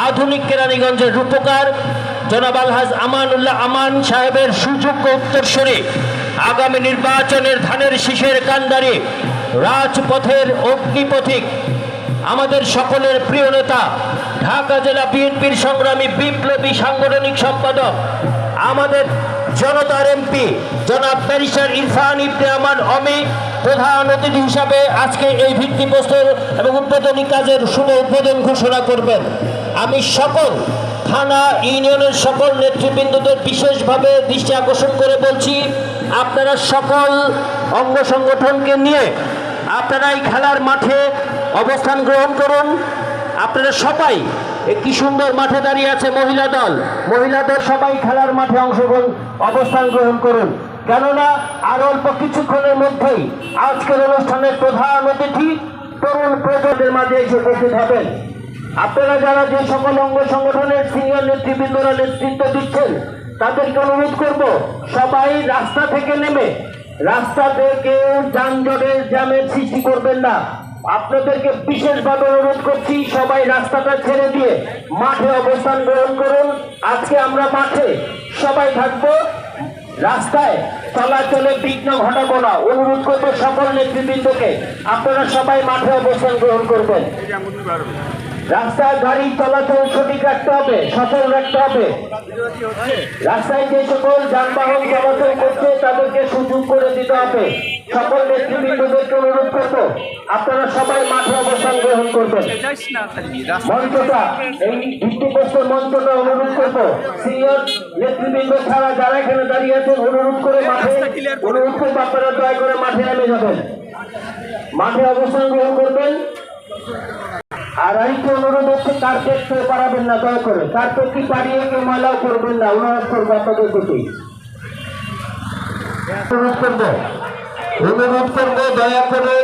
আধুনিক কেরানীগঞ্জের রূপকার জনাব আলহাজ আমানুল্লাহ আমান সাহেবের সুযোগ্য উত্তরসূরি, আগামী নির্বাচনের ধানের শীষের কান্ডারি, রাজপথের অগ্নিপথিক, আমাদের সকলের প্রিয় নেতা, ঢাকা জেলা বিএনপির সংগ্রামী বিপ্লবী সাংগঠনিক সম্পাদক, আমাদের জনতার এমপি জনাব ব্যারিস্টার ইরফান ইবনে আমান অমি প্রধান অতিথি হিসাবে আজকে এই ভিত্তিপ্রস্তর এবং উদ্বোধনী কাজের শুভ উদ্বোধন ঘোষণা করবেন। আমি সকল থানা ইউনিয়নের সকল নেতৃবৃন্দদের বিশেষভাবে দৃষ্টি আকর্ষণ করে বলছি, আপনারা সকল অঙ্গ সংগঠনকে নিয়ে আপনারা এই খেলার মাঠে অবস্থান গ্রহণ করুন। আপনারা সবাই একটি সুন্দর মাঠে দাঁড়িয়ে আছে মহিলাদের সবাই খেলার মাঠে অবস্থান গ্রহণ করুন, কেননা আর অল্প কিছুক্ষণের মধ্যেই আজকের অনুষ্ঠানের প্রধান অতিথি তরুণ প্রজন্মের মাঝে এসে উপস্থিত হবেন। আপনারা যারা যে সকল অঙ্গ সংগঠনের সিনিয়র নেতৃবৃন্দরা নেতৃত্ব দিচ্ছেন তাদেরকে অনুরোধ করব, সবাই রাস্তা থেকে নেমে রাস্তাতে কেউ যানজটের জ্যামের সৃষ্টি করবেন না। আপনাদেরকে বিশেষভাবে অনুরোধ করছি, সবাই রাস্তাটা ছেড়ে দিয়ে মাঠে অবস্থান গ্রহণ করুন। আজকে আমরা মাঠে সবাই থাকবো, রাস্তায় চলাচলে বিঘ্ন ঘটাবো না। অনুরোধ করবো সকল নেতৃবৃন্দকে, আপনারা সবাই মাঠে অবস্থান গ্রহণ করবেন। রাস্তায় গাড়ি চলাচল সঠিক রাখতে হবে, সচল রাখতে হবে। রাস্তায় যে সকল যানবাহন চলাচল করছে তাদেরকে সুযোগ করে দিতে হবে। সকল নেতৃবৃন্দদেরকে অনুরোধ করবো, আপনারা সবাই মাঠে অবস্থান গ্রহণ করবেন। মঞ্চটা, এই ভিত্তিপ্রস্তর মঞ্চটা অনুরোধ করবো সিনিয়র নেতৃবৃন্দ ছাড়া যারা এখানে দাঁড়িয়ে আছেন অনুরোধ করবো আপনারা দয়া করে মাঠে নেমে যাবেন, মাঠে অবস্থান গ্রহণ করবেন। আর আরেকটি অনুরোধ হচ্ছে, কার্পেট পারাবেন না, দয়া করে কার্পেট কি পাড়িয়ে কেউ ময়লাও করবেন না, অনুরোধ করবো আপনাদের প্রতি। অনুরোধ করবো দয়া করে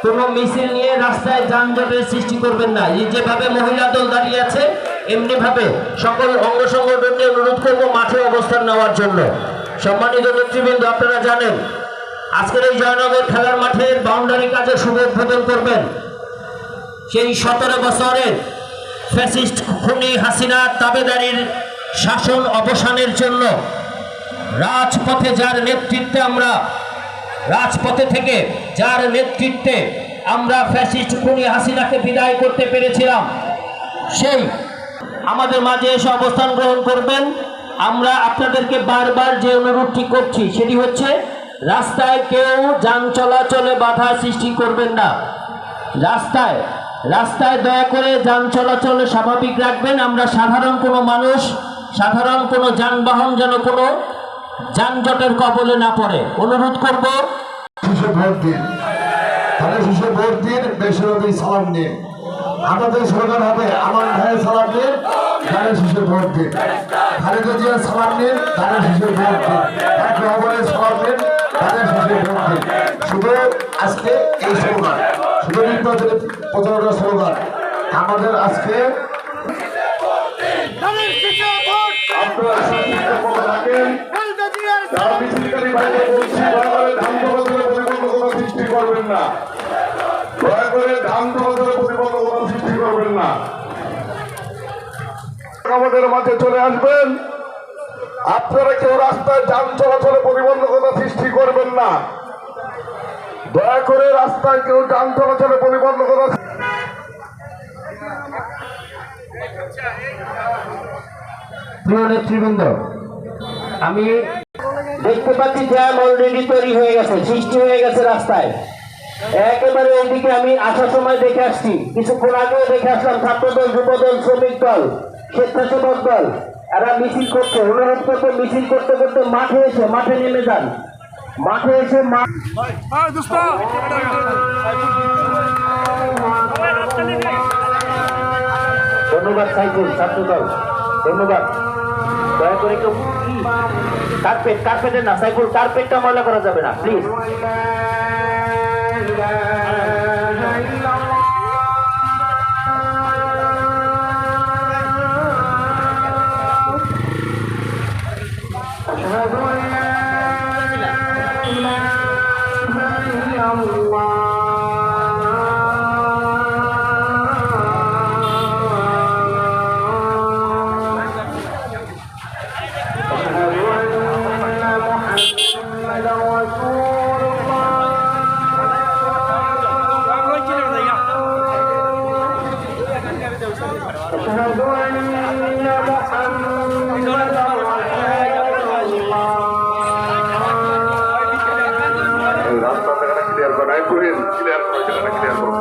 কোনো মিছিল নিয়ে রাস্তায় যানজটের সৃষ্টি করবেন না। এই যেভাবে মহিলা দল দাঁড়িয়ে আছে এমনি ভাবে সকল অঙ্গ সংগঠনকে অনুরোধ করবো মাঠে অবস্থান নেওয়ার জন্য। সম্মানিত নেতৃবৃন্দ, আপনারা জানেন আজকের এই জয়নগর খেলার মাঠের বাউন্ডারি কাজে শুভ উদ্বোধন করবেন সেই 17 বছরের ফ্যাসিস্ট খুনি হাসিনার তাবেদারির শাসন অবসানের জন্য রাজপথে যার নেতৃত্বে আমরা ফ্যাসিস্ট খুনি হাসিনাকে বিদায় করতে পেরেছিলাম, সেই আমাদের মাঝে এসে অবস্থান গ্রহণ করবেন। আমরা আপনাদেরকে বারবার যে অনুরোধটি করছি সেটি হচ্ছে, রাস্তায় কেউ যান চলাচলে বাধা সৃষ্টি করবেন না। রাস্তায় দয়া করে যান চলাচল স্বাভাবিক রাখবেন। আমরা সাধারণ কোনো মানুষ, সাধারণ কোনো যানবাহন যেন কোনো যানজটের কবলে না পড়ে অনুরোধ করব। ভোট দিন, বেশিরভাগই সালাম নিন। আমাদের স্লোগান হবে, আমার ভাইয়ের সালাম নিন, ধানের শীষে ভোট দিন। খালেদা জিয়ার সালাম নিন, ধানের শীষে ভোট দিন। রহমানের সালাম নিন, ধানের শীষে ভোট দিন। শুধু আজকে এই স্লোগান, শুধু নির্বাচনের প্রচারণার স্লোগান আমাদের আজকে। করবেন না, দয়া করে ধান চলাচলের প্রতিবন্ধকতা সৃষ্টি করবেন না। আমাদের মাঝে চলে আসবেন, আপনারা কেউ রাস্তায় যান চলাচলে প্রতিবন্ধকতা সৃষ্টি করবেন না, দয়া করে রাস্তায় কেউ যান চলাচলে প্রতিবন্ধকতা। প্রিয় নেতৃবৃন্দ, আমি দেখতে পাচ্ছি জ্যাম অলরেডি তৈরি হয়ে গেছে, সৃষ্টি হয়ে গেছে রাস্তায়। একেবারে এইদিকে আমি আসার সময় দেখে আসছি, কিছুক্ষণ আগেও দেখে আসলাম ছাত্রদল, যুবদল, শ্রমিক দল, স্বেচ্ছাসেবক দল এরা মিছিল করছে। অনুরোধ করতে মিছিল করতে করতে মাঠে নেমে যান, মাঠে এসে ধন্যবাদ সাইকেল ছাত্রদল, ধন্যবাদ। দয়া করে কেউ কার্পেটের না, সাইকেল কার্পেটটা ময়লা করা যাবে না প্লিজ। রাস্তা থেকে ক্লিয়ার করাই করেন ক্লিয়ার করে সেটা ক্লিয়ার করুন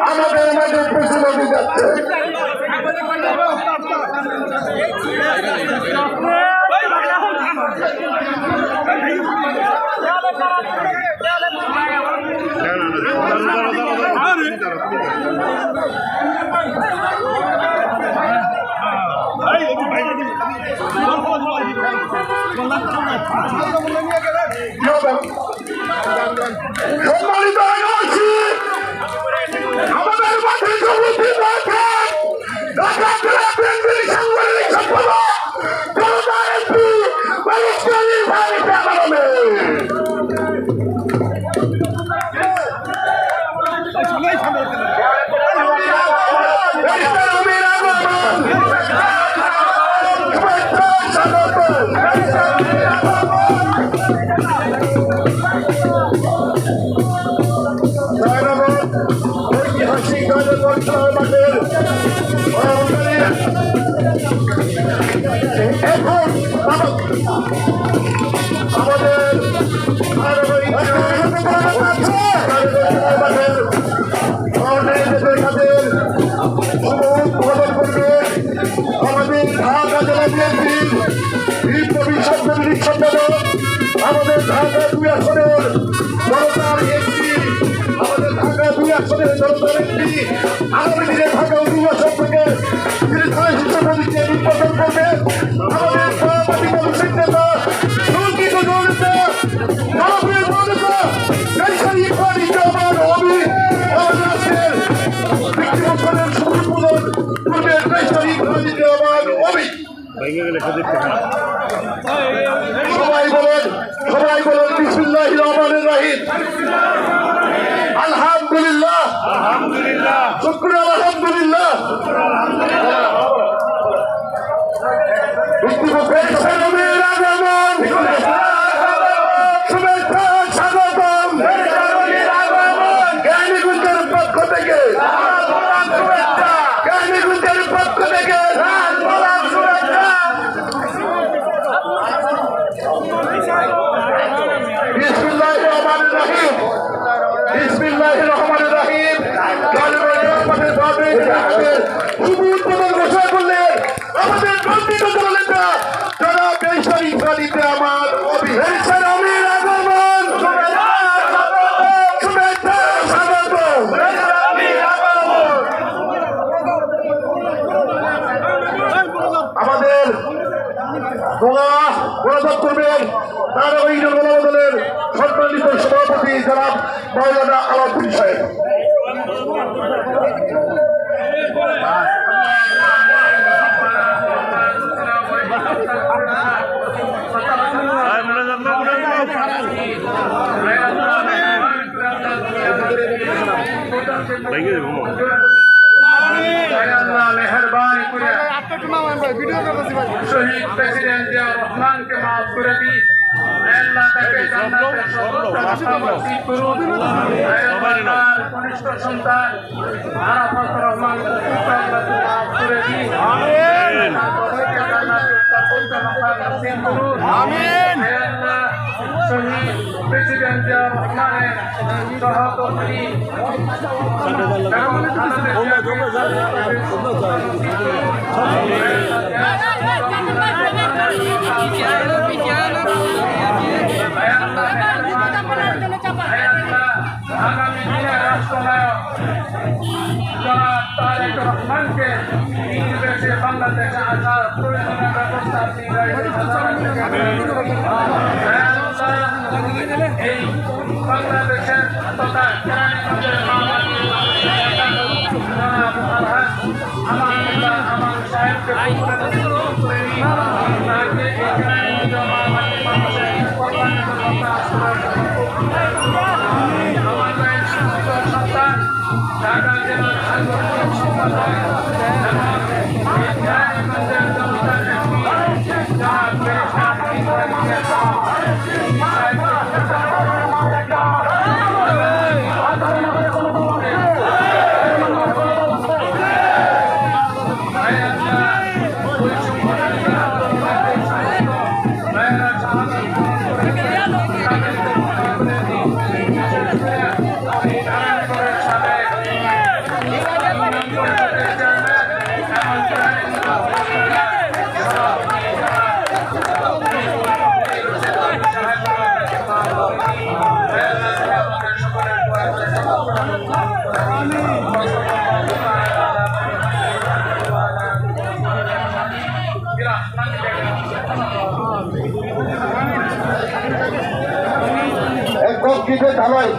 আমাদের মাঝে প্রশ্ন যাচ্ছে সম্মানিত আমাদের মাঠে সভাপতি ঢাকা জেলা বিএনপির সাংগঠনিক সম্পাদক জনতা এমপি ব্যারিস্টার ইরফান ইসলাম আলমের ঐতিহাসিক মাঠের এখন আমাদের আমাদের ঢাকা জেলা বিএনপির সম্পাদক আমাদের ঢাকা 2 আসনের জনতার এমপি আমাদের ঢাকা 2 আসনের জনতার এমপি আগামী দিনে ঢাকা অধিবাসন থেকে তিনি ধানের শীর্ষ প্রতীকে নির্বাচন করবে আমাদের সভাপতি কমিটির নেতা সুরক্ষিত জনতা জনপ্রিয় জনতা কাইসারি ইফানি জামান অবি আমাদের আজকের বিক্রিবছরের সুপ্রপোজন পূর্বের কাইসারি ইফানি জামান অবি সবাই বলেন বিসমিল্লাহির রহমানির রহিম আলহামদুলিল্লাহ শুকর আলহামদুলিল্লাহ নবীর আগমন শুভেচ্ছা স্বাগতম জ্ঞানীগুঞ্জের পক্ষ থেকে জ্ঞানীগুঞ্জের পক্ষ থেকে বিসমিল্লাহির রহমানির রহিম বিসমিল্লাহির রহমানির রহিম শুভ উদ্বোধন ঘোষণা করলেন আমাদের বন্দিত দলনেতা যারা বেসরকারি প্রাণীতে আমার অভিহের আমির আগমন শুভেচ্ছা স্বাগত আমাদের দোয়া প্রদান করবেন ধারাবাহিক দলের সম্মানিত সভাপতি জনাব মাওলানা আলাউদ্দিন সাহেব মেহরবানি করে শহীদ প্রেসিডেন্ট জিয়া রহমানকে মাফ করে দিই আল্লাহ তাকে জান্নাতের সর্বোচ্চ নসিব করুন আল্লাহর কনিষ্ঠ সন্তান আরাফাত রহমানকে আল্লাহ মাফ করে দিই আমিন জান্নাতের সর্বোচ্চ নসিব করুন আমিন আল্লাহ শহীদ প্রেসিডেন্ট জিয়া রহমানের সহকর্মী আগামী দিনের রাষ্ট্রনায়ক জনাব তারেক রহমানকে এই দেশে বাংলাদেশে আসার প্রয়োজনীয় ব্যবস্থা এই বাংলাদেশের তথা কেরানীগঞ্জের জনাব আমানুল্লাহ আমান সাহেবকে তাকে এই কেরানীগঞ্জ মহামারী মানুষের কল্যাণের কথা আমাদের শিক্ষিত সন্তান ঢাকা জেলার সাংগঠনিক সম্পাদক এবং এই কেরানীগঞ্জের জনতার এমপি জনাব ব্যারিস্টার ইব্রাহিম কংক্রিটের ঢালাই